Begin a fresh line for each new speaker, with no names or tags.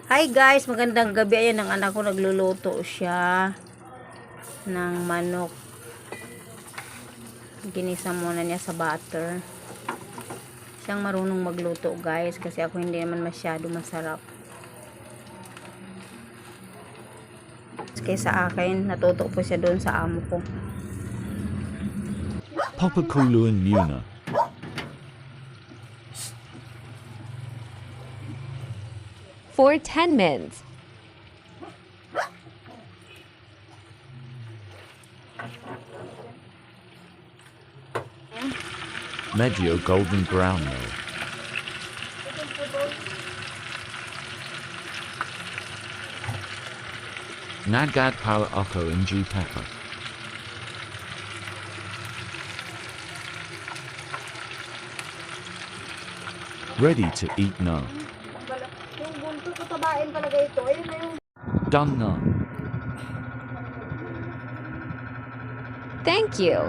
Hi guys, magandang gabi. Ayan ang anak ko, nagluluto siya ng manok. Ginisa muna niya sa butter. Siyang marunong magluto guys, kasi ako hindi naman masyado masarap. Kaysa akin, natuto po siya doon sa amo ko.
Papakuluan muna.
For 10 minutes.
Medyo golden brown though. Nagad para ako ng pepper. Ready to eat now.
Yung buntot ko tabain talaga ito. Ayun na yung...
Done na.
Thank you.